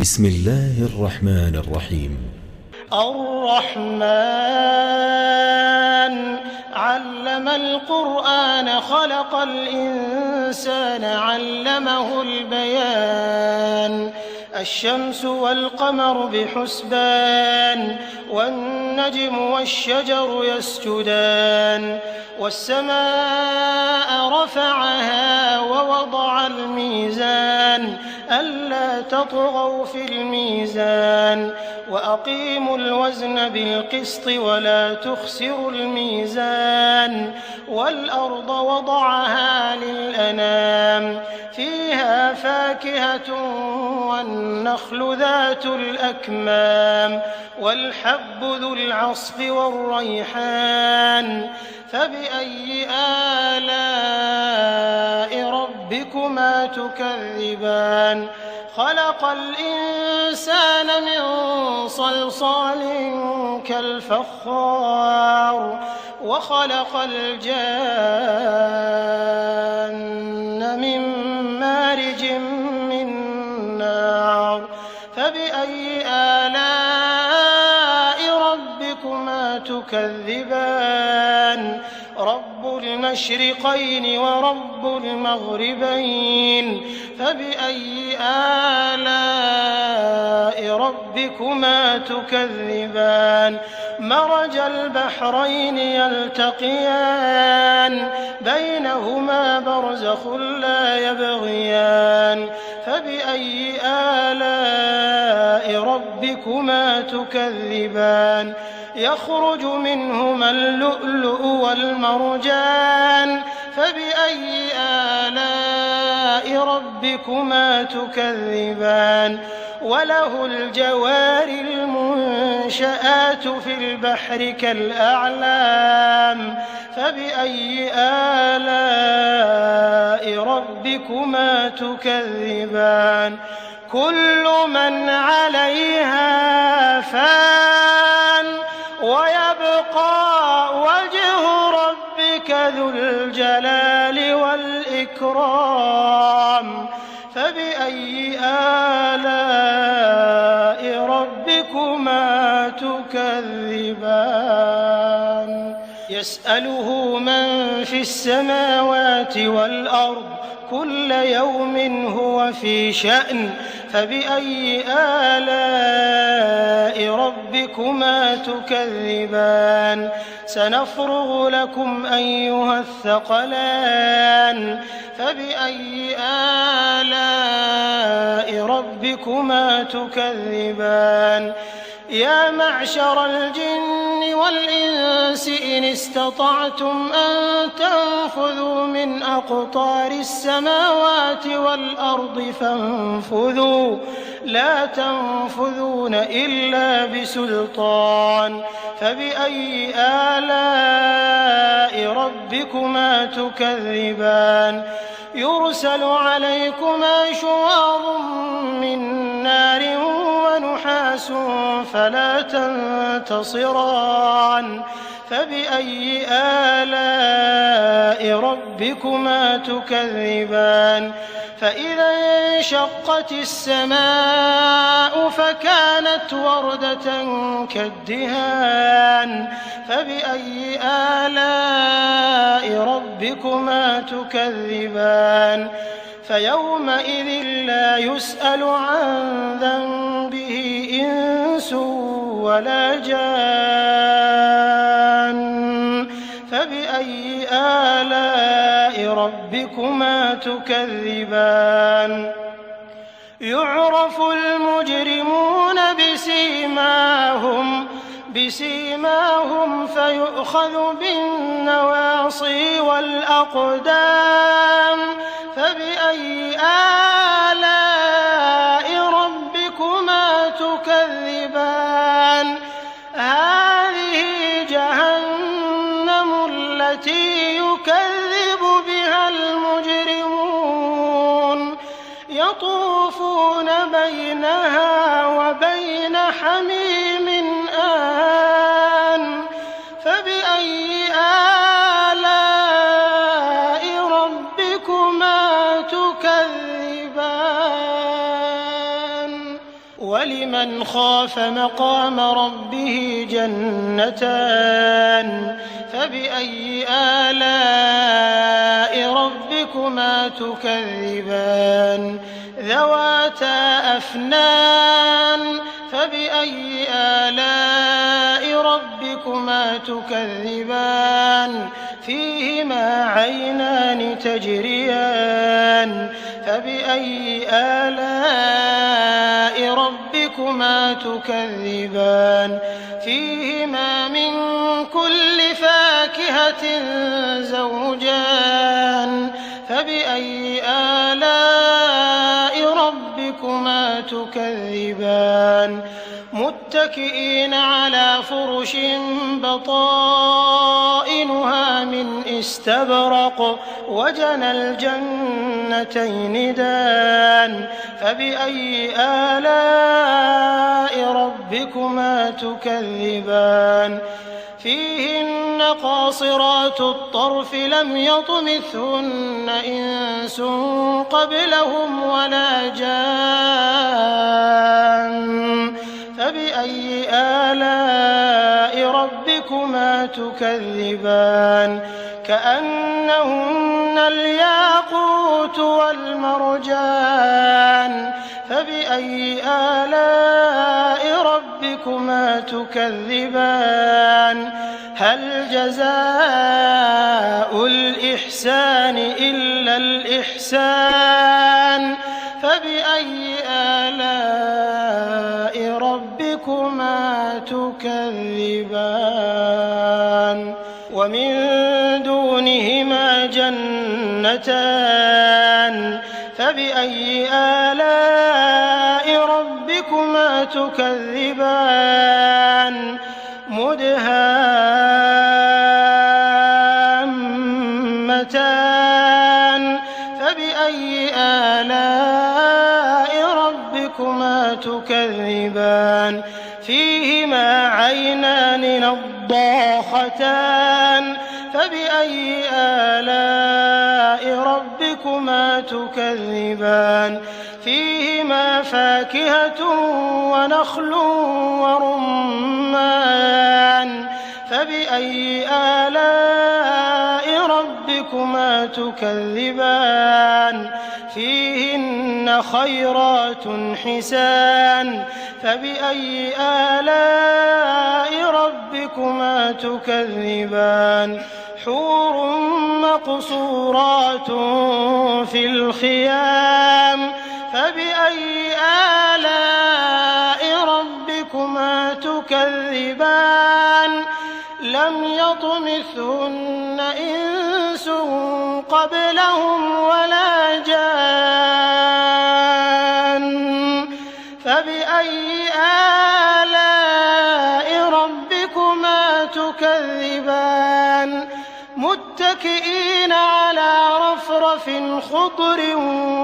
بسم الله الرحمن الرحيم. الرحمن علم القرآن خلق الإنسان علمه البيان الشمس والقمر بحسبان والنجم والشجر يسجدان والسماء رفعها ووضع الميزان ألا تطغوا في الميزان وأقيموا الوزن بالقسط ولا تخسروا الميزان والأرض وضعها للأنام فيها فاكهة والنخل ذات الأكمام والحب ذو العصف والريحان فبأي آلاء ربكما تكذبان خلق الإنسان من صلصال كالفخار وخلق الجان من مارج من نار فبأي آلاء ربكما تكذبان رب المشرقين ورب المغربين فبأي آلاء ربكما تكذبان مرج البحرين يلتقيان بينهما برزخ لا يبغيان فبأي آلاء ربكما تكذبان يخرج منهما اللؤلؤ والمرجان فبأي آلاء ربكما تكذبان وله الجوار المنشآت في البحر كالأعلام فبأي آلاء ربكما تكذبان كل من عليها فان ويبقى وجه ربك ذو الجلال والإكرام فبأي آلاء ربكما تكذبان يسأله من في السماوات والأرض كل يوم هو في شأن فبأي آلاء ربكما تكذبان سنفرغ لكم أيها الثقلان فبأي آلاء ربكما تكذبان يا معشر الجن والإنس إن استطعتم أن تنفذوا من أقطار السماوات والأرض فانفذوا لا تنفذون إلا بسلطان فبأي آلاء ربكما تكذبان يرسل عليكما شواظ من نار ونحاس فلا تنتصران فبأي آلاء ربكما تكذبان فإذا انشقت السماء فكانت وردة كالدهان فبأي آلاء ربكما تكذبان فيومئذ لا يسأل عن ذنبه إنس ولا جان فبأي آلاء ربكما تكذبان يعرف المجرمون بسيماهم فيؤخذ بالنواصي والأقدام فبأي آلاء ربكما تكذبان هذه جهنم التي يكذب بها المجرمون يطوفون بينها وبين حميم آن فبأي آلاء ربكما ولمن خاف مقام ربه جنتان فبأي آلاء ربكما تكذبان ذواتا أفنان فبأي آلاء ربكما تكذبان فيهما عينان تجريان فبأي آلاء ربكما تكذبان فيهما من كل فاكهة زوجان فبأي آلاء ربكما تكذبان متكئين على فرش بطائنها من استبرق وجنى الجنتين دان فبأي آلاء ربكما تكذبان فيهن قاصرات الطرف لم يطمثهن إنس قبلهم ولا جان فبأي آلاء ربكما تكذبان كأنهن الياقوت والمرجان فبأي آلاء ربكما تكذبان هل جزاء الإحسان إلا الإحسان فبأي آلاء ربكما تكذبان ومن دونهما جنتان فبأي آلاء ربكما تكذبان مدهامتان فبأي آلاء ربكما تكذبان فيهما عينان نضاختان فبأي آلاء ربكما تكذبان فيهما فاكهة ونخل ورمان فبأي آلاء ربكما تكذبان فيهن خيرات حسان فبأي آلاء ربكما تكذبان حور مقصورات في الخيام فبأي آلاء ربكما تكذبان لم يطمثهن إنس قبلهم ولا جان فبأي آلاء ربكما تكذبان متكئين على رفرف خضر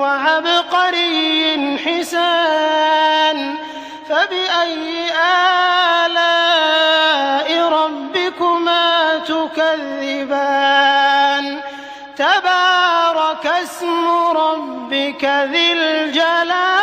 وعبقري حسان فبأي آلاء ربكما تكذبان تبارك اسم ربك ذي الجلال